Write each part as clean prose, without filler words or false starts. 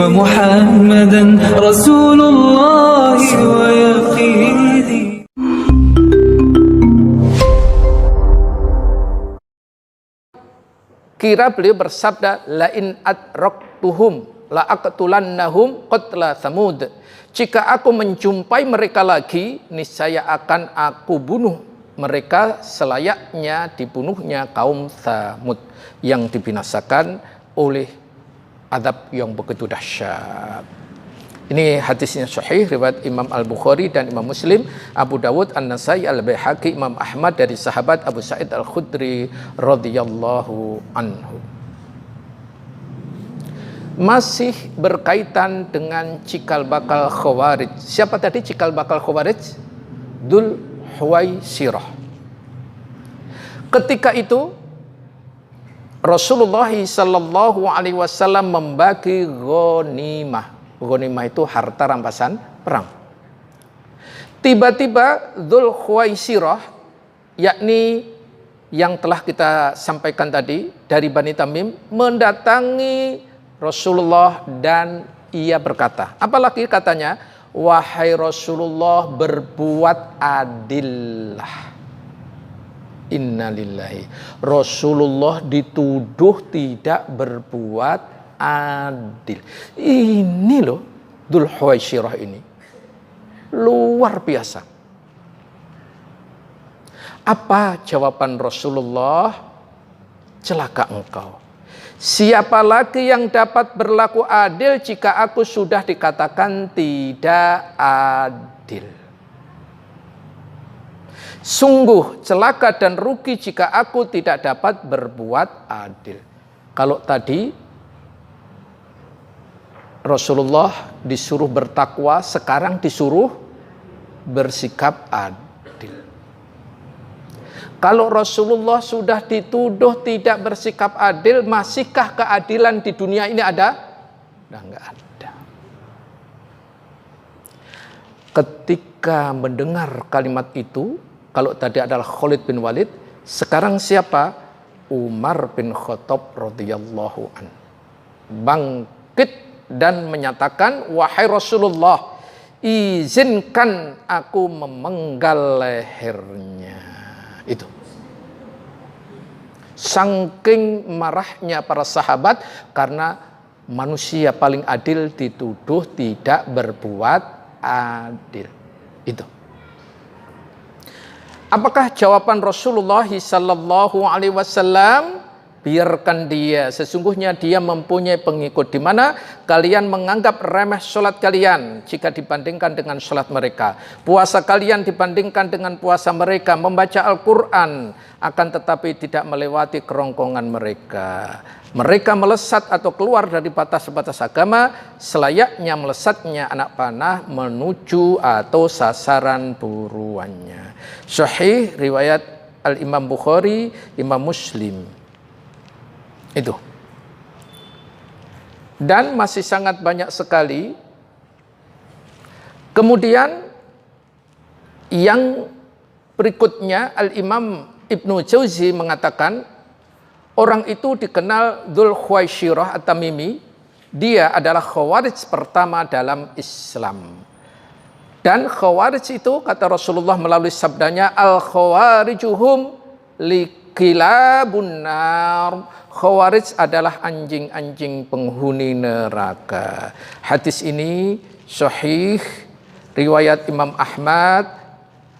محمدا رسول الله ويقيني. Kira beliau bersabda, lain adraktuhum la aqtulannahum qatla Tsamud. Jika aku menjumpai mereka lagi, niscaya akan aku bunuh mereka selayaknya dibunuhnya kaum Tsamud yang dibinasakan oleh azab yang begitu dahsyat. Ini hadisnya sahih riwayat Imam Al-Bukhari dan Imam Muslim, Abu Dawud, An-Nasai, Al-Baihaqi, Imam Ahmad dari sahabat Abu Sa'id Al-Khudri radhiyallahu anhu. Masih berkaitan dengan cikal bakal Khawarij. Siapa tadi cikal bakal Khawarij? Dzul Khuwaisirah. Ketika itu Rasulullah sallallahu alaihi wasallam membagi ghanimah. Ghanimah itu harta rampasan perang. Tiba-tiba Dzul Khuwaisirah, yakni yang telah kita sampaikan tadi dari Bani Tamim, mendatangi Rasulullah dan ia berkata, apalagi katanya, wahai Rasulullah, berbuat adillah. Innalillahi. Rasulullah dituduh tidak berbuat adil. Ini loh Dzul Khuwaisirah ini luar biasa. Apa jawaban Rasulullah? Celaka engkau. Siapa lagi yang dapat berlaku adil jika aku sudah dikatakan tidak adil? Sungguh celaka dan rugi jika aku tidak dapat berbuat adil. Kalau tadi Rasulullah disuruh bertakwa, sekarang disuruh bersikap adil. Kalau Rasulullah sudah dituduh tidak bersikap adil, masihkah keadilan di dunia ini ada? Nah, enggak ada. Ketika mendengar kalimat itu, kalau tadi adalah Khalid bin Walid, sekarang siapa? Umar bin Khattab radhiyallahu anhu bangkit dan menyatakan, wahai Rasulullah, izinkan aku memenggal lehernya. Itu. Saking marahnya para sahabat karena manusia paling adil dituduh tidak berbuat adil. Itu. Apakah jawaban Rasulullah sallallahu alaihi wasallam? Biarkan dia, sesungguhnya dia mempunyai pengikut, di mana kalian menganggap remeh sholat kalian jika dibandingkan dengan sholat mereka. Puasa kalian dibandingkan dengan puasa mereka. Membaca Al-Quran akan tetapi tidak melewati kerongkongan mereka. Mereka melesat atau keluar dari batas-batas agama selayaknya melesatnya anak panah menuju atau sasaran buruannya. Sahih riwayat Al-Imam Bukhari, Imam Muslim. Itu. Dan masih sangat banyak sekali. Kemudian yang berikutnya Al-Imam Ibnu Jauzi mengatakan, orang itu dikenal Dzul Khuwaisirah At-Tamimi. Dia adalah Khawarij pertama dalam Islam. Dan Khawarij itu, kata Rasulullah melalui sabdanya, Al-Khawarijuhum likilabun nar. Khawarij adalah anjing-anjing penghuni neraka. Hadis ini sahih riwayat Imam Ahmad,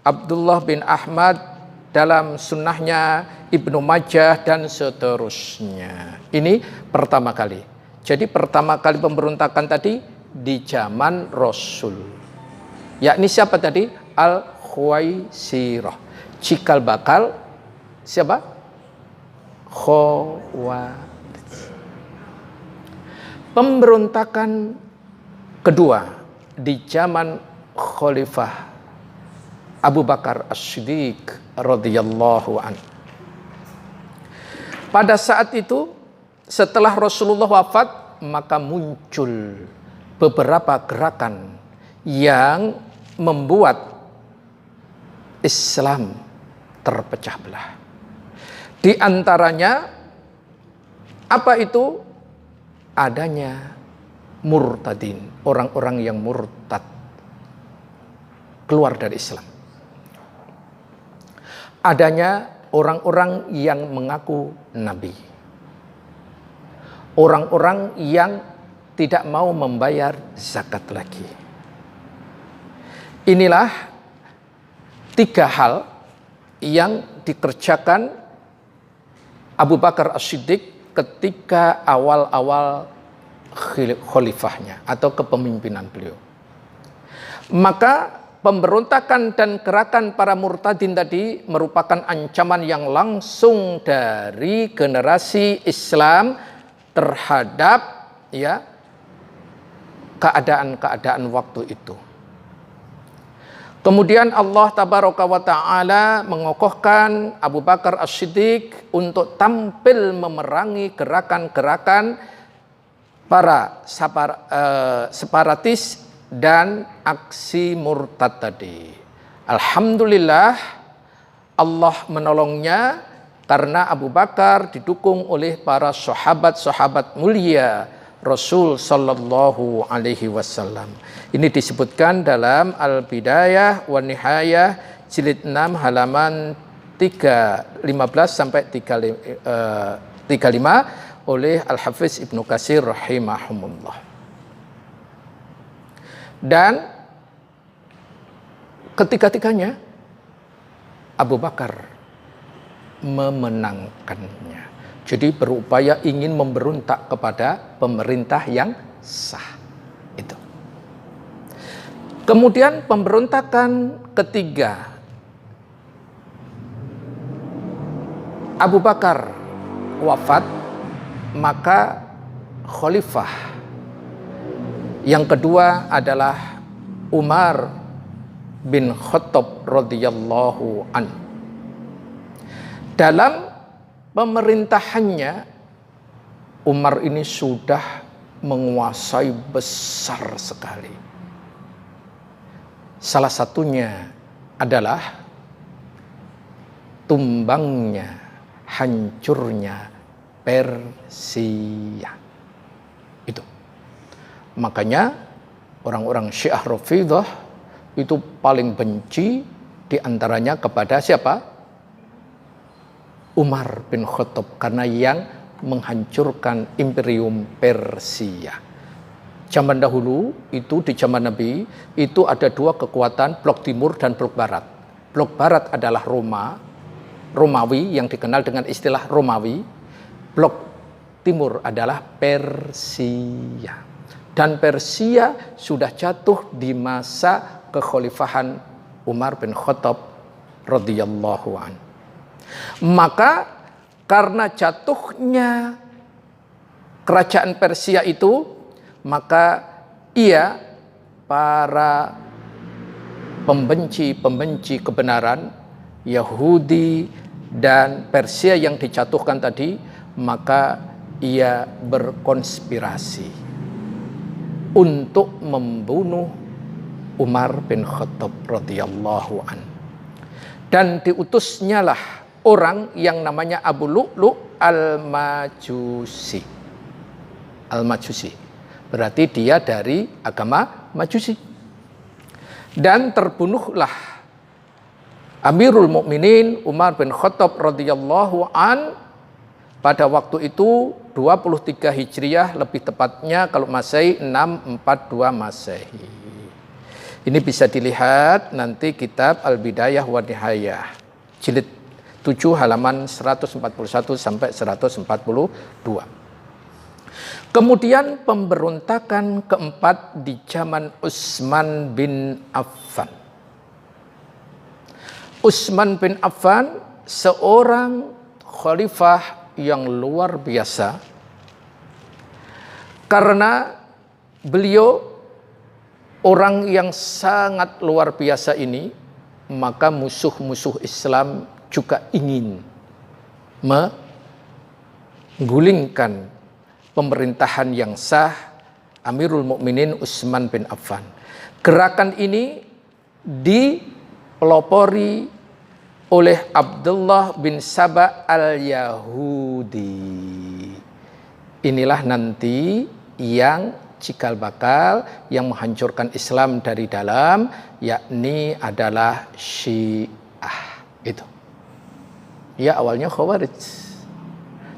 Abdullah bin Ahmad dalam sunnahnya, Ibnu Majah dan seterusnya. Ini pertama kali. Jadi pertama kali pemberontakan tadi di zaman Rasul. Yakni siapa tadi? Al-Khuwaisirah. Cikal bakal siapa? Khawarij. Pemberontakan kedua di zaman Khalifah Abu Bakar As-Siddiq radhiyallahu anhu. Pada saat itu setelah Rasulullah wafat, maka muncul beberapa gerakan yang membuat Islam terpecah belah. Di antaranya apa itu? Adanya murtadin, orang-orang yang murtad, keluar dari Islam. Adanya orang-orang yang mengaku nabi, orang-orang yang tidak mau membayar zakat lagi. Inilah 3 hal yang dikerjakan Abu Bakar As-Siddiq ketika awal-awal khalifahnya atau kepemimpinan beliau. Maka pemberontakan dan gerakan para murtadin tadi merupakan ancaman yang langsung dari generasi Islam terhadap keadaan-keadaan waktu itu. Kemudian Allah Tabaraka wa Ta'ala mengokohkan Abu Bakar As-Siddiq untuk tampil memerangi gerakan-gerakan para separatis dan aksi murtad tadi. Alhamdulillah Allah menolongnya karena Abu Bakar didukung oleh para sahabat-sahabat mulia Rasul Sallallahu Alaihi Wasallam. Ini disebutkan dalam Al-Bidayah wa Nihayah jilid 6 halaman 315 sampai 35 oleh Al-Hafiz Ibnu Katsir rahimahumullah. Dan ketiga-tiganya Abu Bakar memenangkannya. Jadi berupaya ingin memberontak kepada pemerintah yang sah. Itu. Kemudian pemberontakan ketiga, Abu Bakar wafat, maka khalifah yang kedua adalah Umar bin Khattab radhiyallahu an. Dalam pemerintahannya, Umar ini sudah menguasai besar sekali. Salah satunya adalah tumbangnya, hancurnya Persia. Itu. Makanya orang-orang Syiah Rafidhah itu paling benci diantaranya kepada siapa? Umar bin Khattab, karena yang menghancurkan imperium Persia. Zaman dahulu itu di zaman Nabi itu ada 2 kekuatan, blok timur dan blok barat. Blok barat adalah Romawi yang dikenal dengan istilah Romawi. Blok timur adalah Persia. Dan Persia sudah jatuh di masa kekhalifahan Umar bin Khattab radhiyallahu anhu. Maka karena jatuhnya kerajaan Persia itu, maka para pembenci kebenaran Yahudi dan Persia yang dijatuhkan tadi, maka ia berkonspirasi untuk membunuh Umar bin Khattab radhiyallahu anhu. Dan diutusnyalah orang yang namanya Abu Lu'lu' al-Majusi. Al-Majusi. Berarti dia dari agama Majusi. Dan terbunuhlah Amirul Mukminin Umar bin Khattab radhiyallahu an pada waktu itu 23 Hijriah, lebih tepatnya kalau Masehi 642 Masehi. Ini bisa dilihat nanti kitab Al-Bidayah wa Nihayah jilid 7 halaman 141 sampai 142. Kemudian pemberontakan keempat di zaman Utsman bin Affan. Utsman bin Affan seorang khalifah yang luar biasa karena beliau orang yang sangat luar biasa ini, maka musuh-musuh Islam juga ingin menggulingkan pemerintahan yang sah Amirul Mukminin Utsman bin Affan. Gerakan ini dipelopori oleh Abdullah bin Saba al-Yahudi. Inilah nanti yang cikal bakal yang menghancurkan Islam dari dalam, yakni adalah Syiah. Itu. Ya awalnya Khawarij,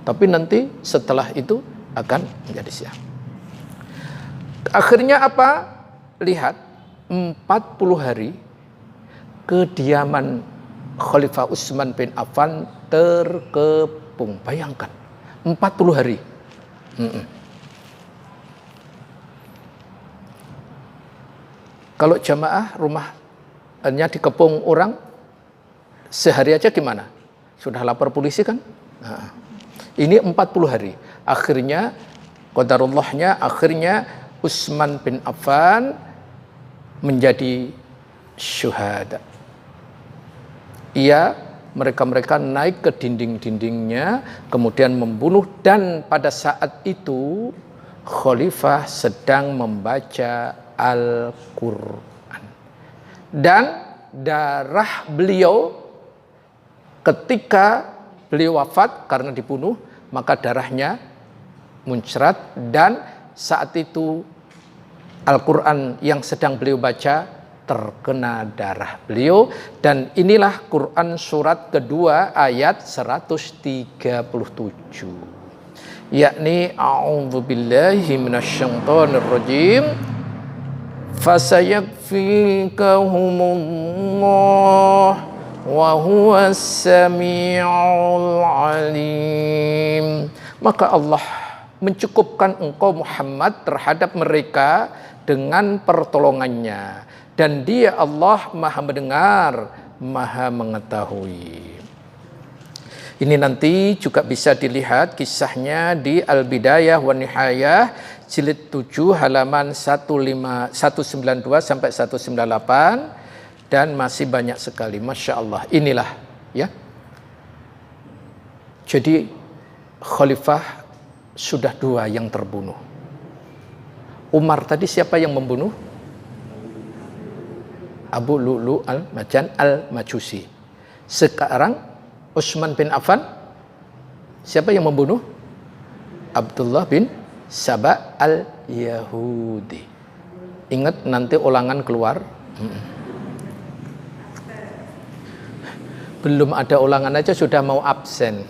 tapi nanti setelah itu akan menjadi Syiah. Akhirnya apa? Lihat 40 hari kediaman Khalifah Utsman bin Affan terkepung. Bayangkan 40 hari. Kalau jamaah rumahnya dikepung orang sehari aja gimana? Sudah lapor polisi kan? Nah, ini 40 hari. Akhirnya qadarullahnya akhirnya Utsman bin Affan menjadi syuhada. Mereka naik ke dinding-dindingnya, kemudian membunuh, dan pada saat itu Khalifah sedang membaca Al-Quran. Dan darah beliau ketika beliau wafat karena dibunuh, maka darahnya muncrat, dan saat itu Al-Quran yang sedang beliau baca terkena darah beliau, dan inilah Quran surat kedua ayat 137, yakni a'udzubillahi minasyaitonir rajim fasayakfikahumullah wa huwas samiul alim. Maka Allah mencukupkan engkau Muhammad terhadap mereka dengan pertolongannya, dan Dia Allah Maha mendengar, Maha mengetahui. Ini nanti juga bisa dilihat kisahnya di Al-Bidayah wa Nihayah jilid 7 halaman 192 sampai 198, dan masih banyak sekali. Masya Allah, inilah ya. Jadi khalifah sudah 2 yang terbunuh. Umar tadi siapa yang membunuh? Abu Lu'lu' al-Majan al-Majusi. Sekarang Utsman bin Affan, siapa yang membunuh? Abdullah bin Saba al-Yahudi. Ingat nanti ulangan keluar. Belum ada ulangan aja sudah mau absen.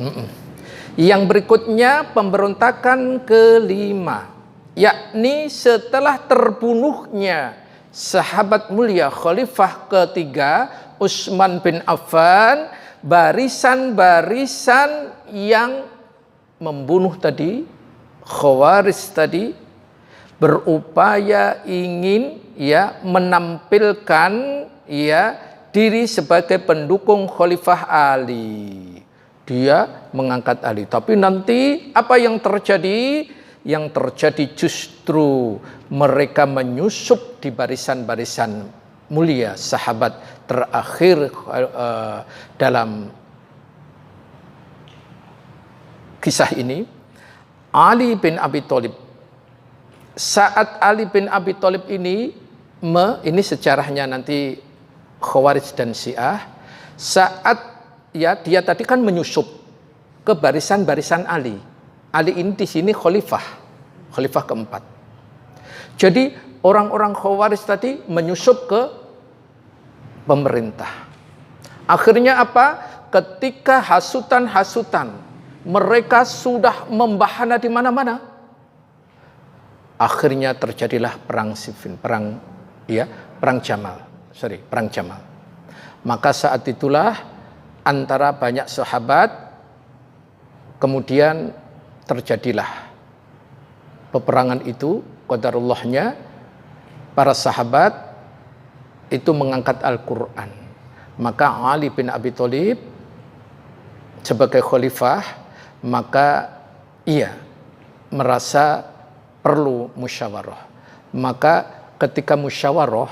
Yang berikutnya pemberontakan kelima, yakni setelah terbunuhnya sahabat mulia Khalifah ketiga Utsman bin Affan, barisan-barisan yang membunuh tadi, Khawarij tadi, berupaya ingin menampilkan diri sebagai pendukung Khalifah Ali. Dia mengangkat Ali, tapi nanti apa yang terjadi? Yang terjadi justru mereka menyusup di barisan-barisan mulia sahabat terakhir dalam kisah ini, Ali bin Abi Thalib. Saat Ali bin Abi Thalib ini sejarahnya nanti Khawarij dan Syiah, saat dia tadi kan menyusup ke barisan-barisan Ali. Ali ini di sini khalifah keempat. Jadi orang-orang Khawarij tadi menyusup ke pemerintah. Akhirnya apa? Ketika hasutan-hasutan mereka sudah membahana di mana-mana, akhirnya terjadilah perang Siffin, perang Jamal. Maka saat itulah antara banyak sahabat kemudian terjadilah peperangan itu. Qadarullahnya para sahabat itu mengangkat Al-Quran. Maka Ali bin Abi Thalib sebagai khalifah, maka ia merasa perlu musyawarah. Maka ketika musyawarah,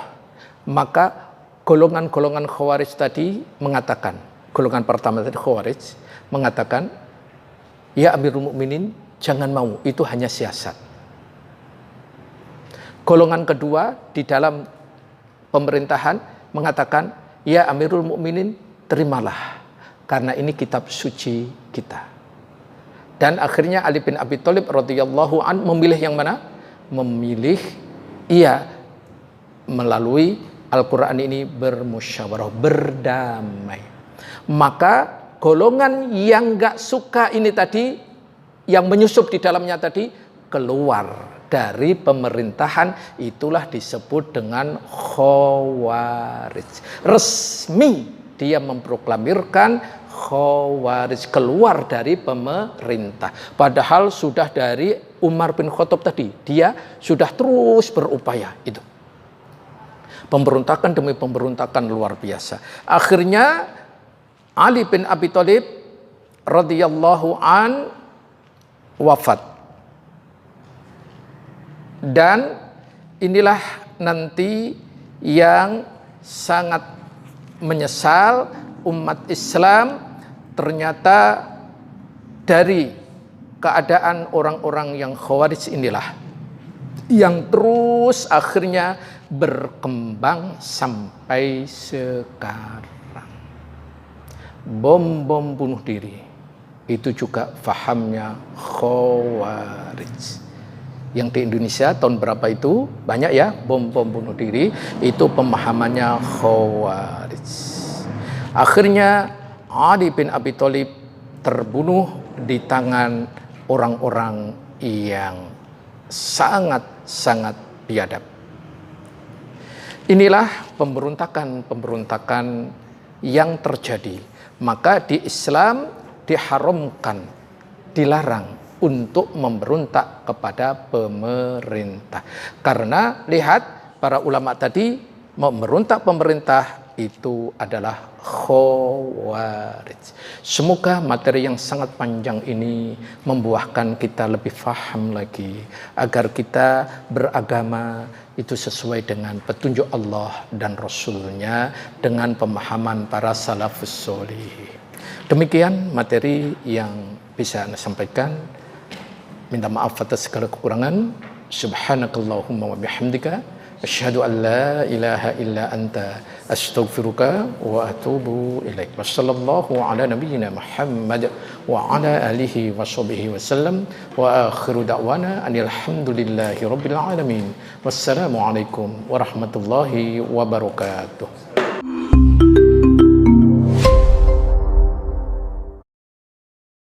maka golongan-golongan Khawarij tadi mengatakan, golongan pertama tadi Khawarij mengatakan, ya Amirul Mukminin, jangan mau, itu hanya siasat. Golongan kedua di dalam pemerintahan mengatakan, ya Amirul Mukminin, terimalah, karena ini kitab suci kita. Dan akhirnya Ali bin Abi Thalib radhiyallahu an memilih yang mana? memilih ia melalui Al-Quran ini bermusyawarah, berdamai. Maka golongan yang gak suka ini tadi, yang menyusup di dalamnya tadi, keluar dari pemerintahan, itulah disebut dengan Khawarij. Resmi dia memproklamirkan Khawarij, keluar dari pemerintah. Padahal sudah dari Umar bin Khattab tadi, dia sudah terus berupaya itu. Pemberontakan demi pemberontakan luar biasa. Akhirnya Ali bin Abi Thalib radhiyallahu an wafat. Dan inilah nanti yang sangat menyesal umat Islam, ternyata dari keadaan orang-orang yang Khawarij inilah yang terus akhirnya berkembang sampai sekarang. Bom bunuh diri itu juga fahamnya Khawarij. Yang di Indonesia tahun berapa itu banyak ya, bom bunuh diri itu pemahamannya Khawarij. Akhirnya Ali bin Abi Thalib terbunuh di tangan orang-orang yang sangat biadab. Inilah pemberontakan yang terjadi. Maka di Islam diharamkan, dilarang untuk memberontak kepada pemerintah. Karena lihat para ulama tadi, memberontak pemerintah itu adalah Khawarij. Semoga materi yang sangat panjang ini membuahkan kita lebih faham lagi, agar kita beragama itu sesuai dengan petunjuk Allah dan Rasul-Nya, dengan pemahaman para salafus sholih. Demikian materi yang bisa Anda sampaikan. Minta maaf atas segala kekurangan. Subhanakallahumma wa bihamdika asyhadu an la ilaha illa anta astaghfiruka wa atubu ilaik. Wassallallahu ala nabiyyina Muhammad wa ala alihi washabihi wasallam wa akhiru da'wana anil hamdulillahi rabbil alamin. Wassalamu alaikum warahmatullahi wabarakatuh.